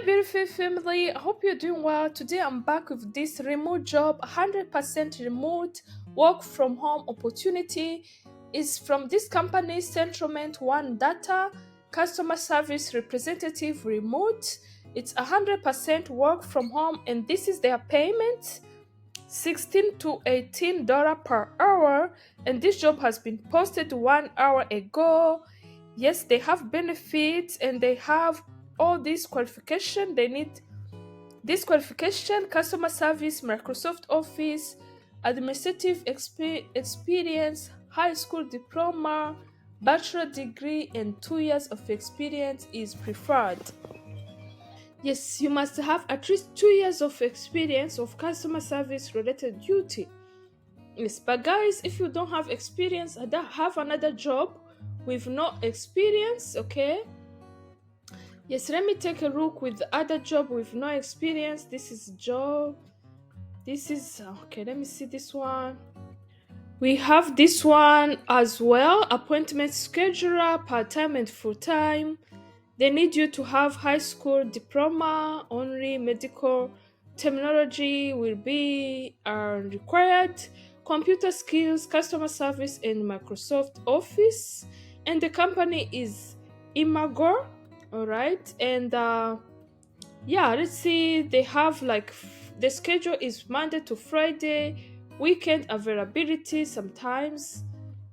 beautiful family. I hope you're doing well. Today I'm back with this remote job, 100% remote work from home opportunity. Is from this company, Centralment One Data, customer service representative remote. It's 100% work from home, and this is their payment. 16 to $18 per hour, and this job has been posted 1 hour ago. Yes, they have benefits and they have all these qualification they need. This qualification: customer service, Microsoft Office, administrative experience, high school diploma, bachelor degree, and 2 years of experience is preferred. Yes, you must have at least 2 years of experience of customer service related duty. Yes, but guys, if you don't have experience, I don't have another job with no experience, okay? Yes, let me take a look with the other job with no experience. This is job. This is okay. Let me see this one. We have this one as well. Appointment scheduler, part-time and full-time. They need you to have high school diploma. Only medical terminology will be required. Computer skills, customer service, and Microsoft Office. And the company is Imagor. All right. And yeah, let's see. They have the schedule is Monday to Friday, weekend availability sometimes.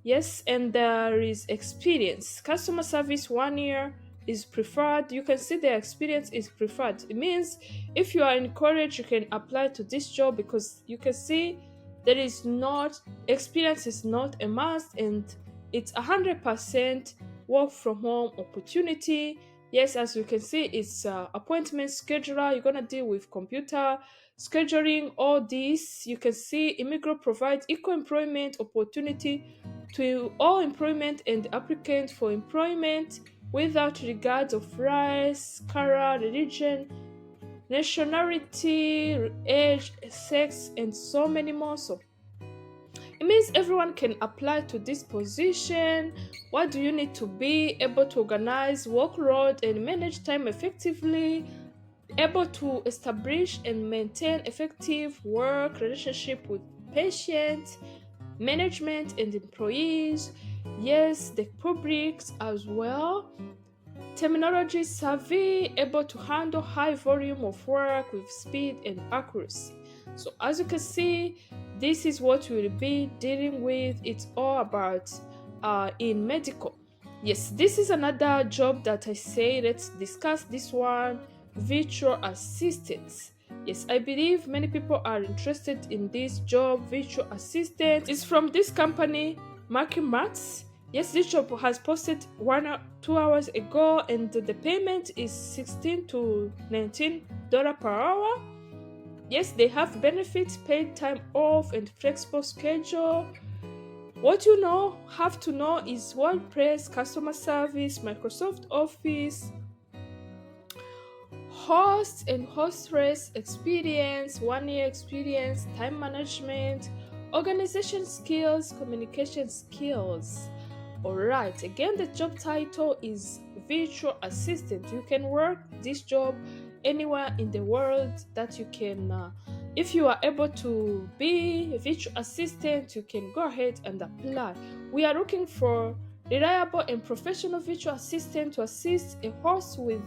Yes, and there is experience. Customer service 1 year is preferred. You can see the experience is preferred. It means if you are in college, you can apply to this job because you can see there is not experience is not a must, and it's 100% work from home opportunity. Yes, as you can see, it's appointment scheduler. You're gonna deal with computer scheduling. All this you can see. Immigrant provides equal employment opportunity to all employment and applicants for employment without regard of race, color, religion, nationality, age, sex, and so many more. So it means everyone can apply to this position. What do you need to be? Able to organize workload and manage time effectively, able to establish and maintain effective work relationship with patients, management, and employees. Yes, the publics as well. Terminology savvy, able to handle high volume of work with speed and accuracy. So as you can see, this is what we'll be dealing with. It's all about in medical. Yes, this is another job that I say. Let's discuss this one. Virtual assistants. Yes, I believe many people are interested in this job. Virtual assistant is from this company, Marking Maths. Yes, this job has posted 2 hours ago, and the payment is 16 to $19 per hour. Yes, they have benefits, paid time off, and flexible schedule. What you have to know is WordPress, customer service, Microsoft Office, host and hostess experience, 1 year experience, time management, organization skills, communication skills. Alright, again, the job title is virtual assistant. You can work this job anywhere in the world that you can. If you are able to be a virtual assistant, you can go ahead and apply. We are looking for reliable and professional virtual assistant to assist a host with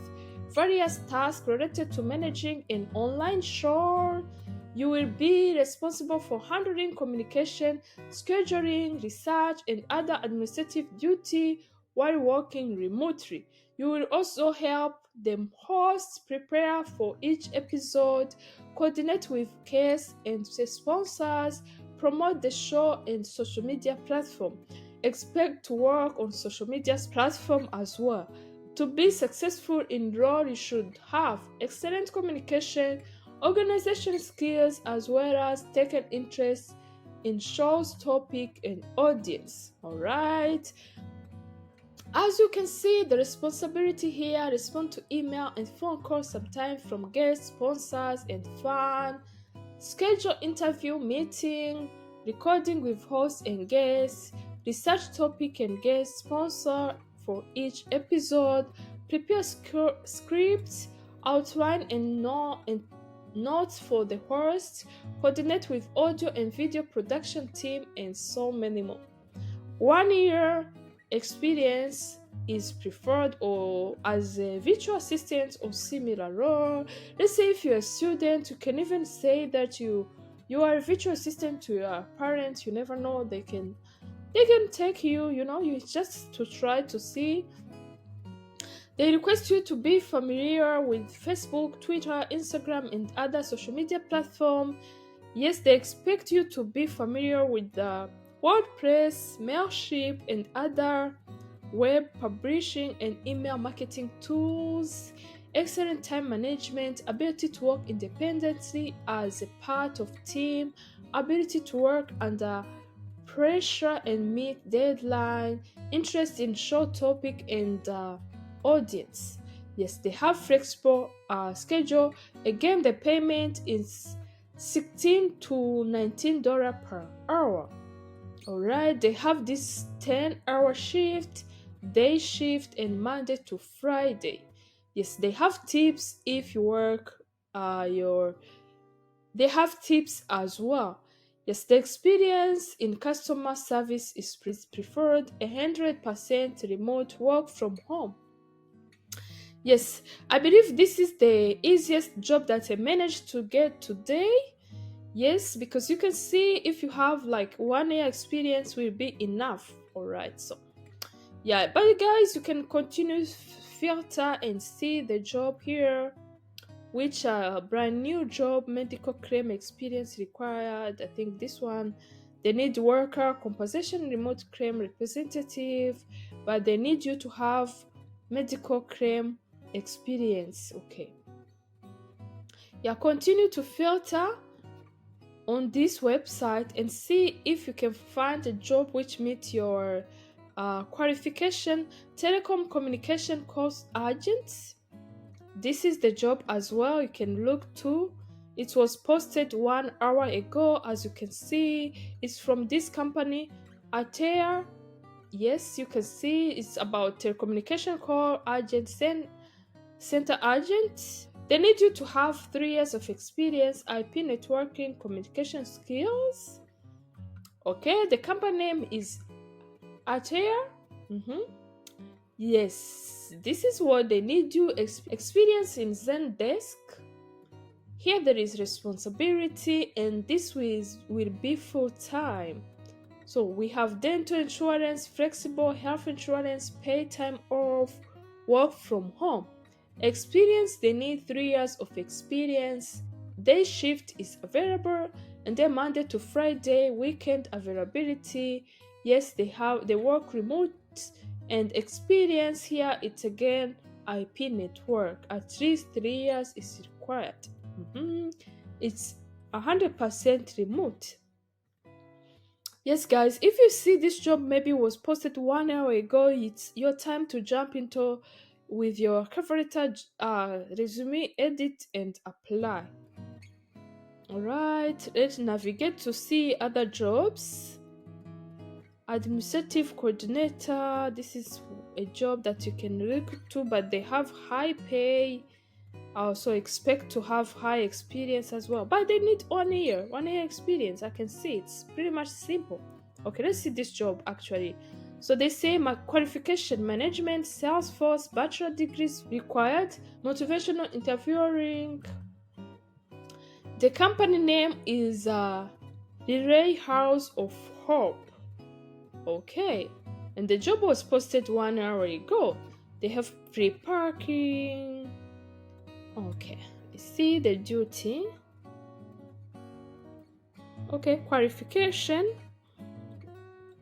various tasks related to managing an online show. You will be responsible for handling communication, scheduling, research, and other administrative duty while working remotely. You will also help the hosts prepare for each episode, coordinate with guests and sponsors, promote the show and social media platform. Expect to work on social media platform as well. To be successful in role, you should have excellent communication, organization skills, as well as take an interest in show's topic and audience. All right. As you can see, the responsibility here: respond to email and phone calls sometimes from guests, sponsors, and fans. Schedule interview meeting, recording with hosts and guests, research topic and guest sponsor for each episode, prepare scripts, outline and notes for the host, coordinate with audio and video production team, and so many more. 1 year experience is preferred or as a virtual assistant or similar role. Let's say if you're a student, you can even say that you are a virtual assistant to your parents. You never know, they can take you, you just to try to see. They request you to be familiar with Facebook, Twitter, Instagram, and other social media platforms. Yes, they expect you to be familiar with the WordPress, Mailchimp, and other web publishing and email marketing tools, excellent time management, ability to work independently as a part of team, ability to work under pressure and meet deadline, interest in short topic and audience. Yes, they have flexible schedule. Again, the payment is $16 to $19 per hour. Alright, they have this 10-hour shift, day shift, and Monday to Friday. Yes, they have tips if you work they have tips as well. Yes, the experience in customer service is preferred, 100% remote work from home. Yes, I believe this is the easiest job that I managed to get today. Yes, because you can see if you have like 1 year experience will be enough. Alright, so yeah, but guys, you can continue filter and see the job here, which brand new job, medical claim experience required. I think this one, they need worker compensation remote claim representative, but they need you to have medical claim experience. Okay, yeah, continue to filter on this website and see if you can find a job which meets your qualification. Telecom communication course agents, this is the job as well. You can look too. It was posted 1 hour ago. As you can see, it's from this company Atea. Yes, you can see it's about telecommunication call agent, center agent. They need you to have 3 years of experience, IP networking, communication skills. Okay, the company name is Atea. Yes, this is what they need you experience in Zendesk. Here there is responsibility, and this will be full time. So we have dental insurance, flexible health insurance, paid time off, work from home. Experience, they need 3 years of experience. Day shift is available, and then Monday to Friday, weekend availability. Yes, they work remote, and experience here, it's again IP network. At least 3 years is required. It's 100% remote. Yes, guys, if you see this job maybe was posted 1 hour ago, it's your time to jump into with your favorite resume, edit and apply. Alright, let's navigate to see other jobs. Administrative coordinator, this is a job that you can look to, but they have high pay. I also expect to have high experience as well, but they need 1 year experience. I can see it's pretty much simple. Okay, let's see this job actually. So they say my qualification: management, Salesforce, bachelor degrees required, motivational interviewing. The company name is Relay House of Hope. Okay, and the job was posted 1 hour ago. They have free parking. Okay, I see the duty. Okay, qualification,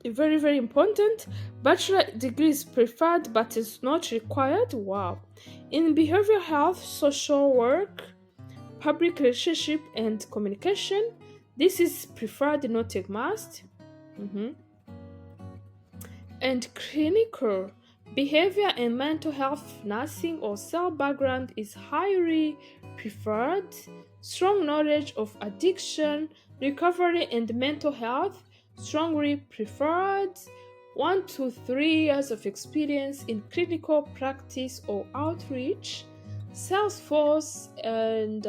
very, very important. Bachelor degree is preferred, but it's not required. Wow. In behavioral health, social work, public relationship and communication, this is preferred, not a must. And clinical, behavior and mental health, nursing or cell background is highly preferred. Strong knowledge of addiction, recovery and mental health, strongly preferred. 1 to 3 years of experience in clinical practice or outreach. Salesforce, and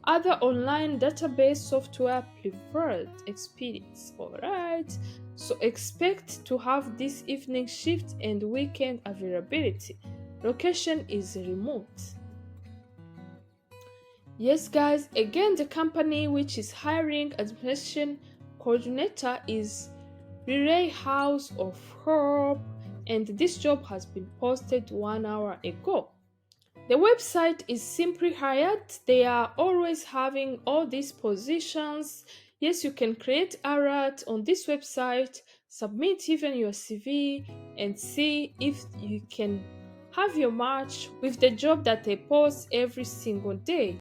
other online database software preferred experience. Alright, so expect to have this evening shift and weekend availability. Location is remote. Yes, guys, again, the company which is hiring administration coordinator is Relay House of Hope, and this job has been posted 1 hour ago. The website is Simply Hired. They are always having all these positions. Yes, you can create alert on this website, submit even your CV, and see if you can have your match with the job that they post every single day.